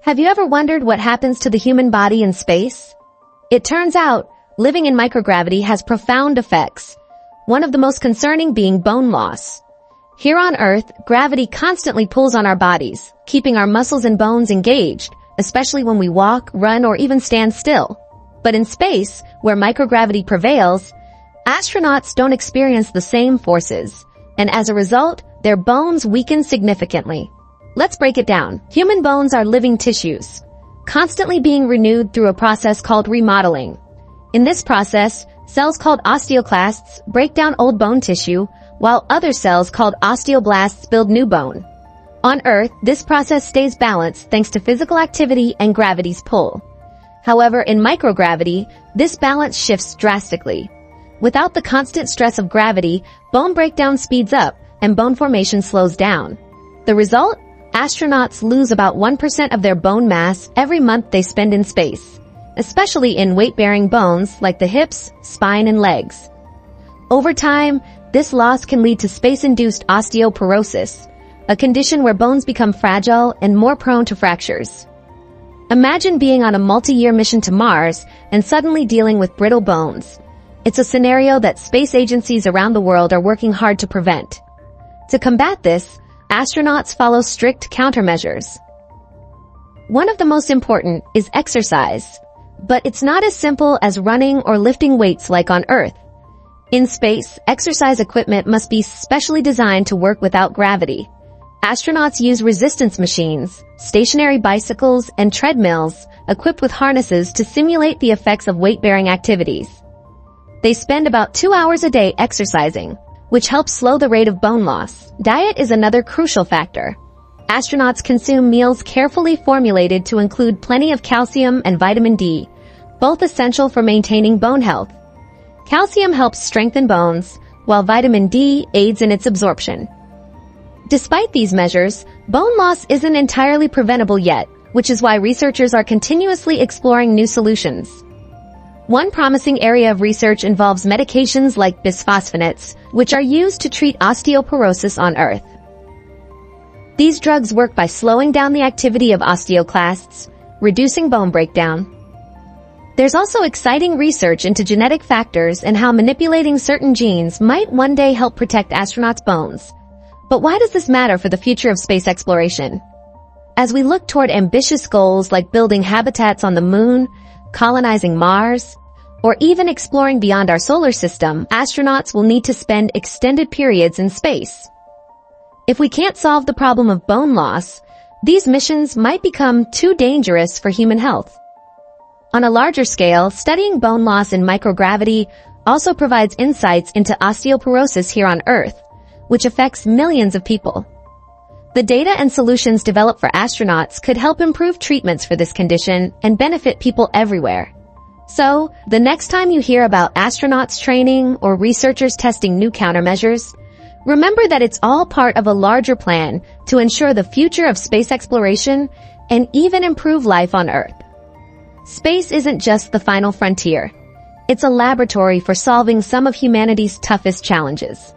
Have you ever wondered what happens to the human body in space? It turns out, living in microgravity has profound effects, one of the most concerning being bone loss. Here on Earth, gravity constantly pulls on our bodies, keeping our muscles and bones engaged, especially when we walk, run, or even stand still. But in space, where microgravity prevails, astronauts don't experience the same forces, and as a result, their bones weaken significantly. Let's break it down. Human bones are living tissues, constantly being renewed through a process called remodeling. In this process, cells called osteoclasts break down old bone tissue, while other cells called osteoblasts build new bone. On Earth, this process stays balanced thanks to physical activity and gravity's pull. However, in microgravity, this balance shifts drastically. Without the constant stress of gravity, bone breakdown speeds up and bone formation slows down. The result? Astronauts lose about 1% of their bone mass every month they spend in space, especially in weight-bearing bones like the hips, spine, and legs. Over time, this loss can lead to space-induced osteoporosis, a condition where bones become fragile and more prone to fractures. Imagine being on a multi-year mission to Mars and suddenly dealing with brittle bones. It's a scenario that space agencies around the world are working hard to prevent. To combat this, astronauts follow strict countermeasures. One of the most important is exercise, but it's not as simple as running or lifting weights like on Earth. In space, exercise equipment must be specially designed to work without gravity. Astronauts use resistance machines, stationary bicycles, and treadmills equipped with harnesses to simulate the effects of weight-bearing activities. They spend about 2 hours a day exercising, which helps slow the rate of bone loss. Diet is another crucial factor. Astronauts consume meals carefully formulated to include plenty of calcium and vitamin D, both essential for maintaining bone health. Calcium helps strengthen bones, while vitamin D aids in its absorption. Despite these measures, bone loss isn't entirely preventable yet, which is why researchers are continuously exploring new solutions. One promising area of research involves medications like bisphosphonates, which are used to treat osteoporosis on Earth. These drugs work by slowing down the activity of osteoclasts, reducing bone breakdown. There's also exciting research into genetic factors and how manipulating certain genes might one day help protect astronauts' bones. But why does this matter for the future of space exploration? As we look toward ambitious goals like building habitats on the Moon, colonizing Mars, or even exploring beyond our solar system, astronauts will need to spend extended periods in space. If we can't solve the problem of bone loss, these missions might become too dangerous for human health. On a larger scale, studying bone loss in microgravity also provides insights into osteoporosis here on Earth, which affects millions of people. The data and solutions developed for astronauts could help improve treatments for this condition and benefit people everywhere. So, the next time you hear about astronauts training or researchers testing new countermeasures, remember that it's all part of a larger plan to ensure the future of space exploration and even improve life on Earth. Space isn't just the final frontier. It's a laboratory for solving some of humanity's toughest challenges.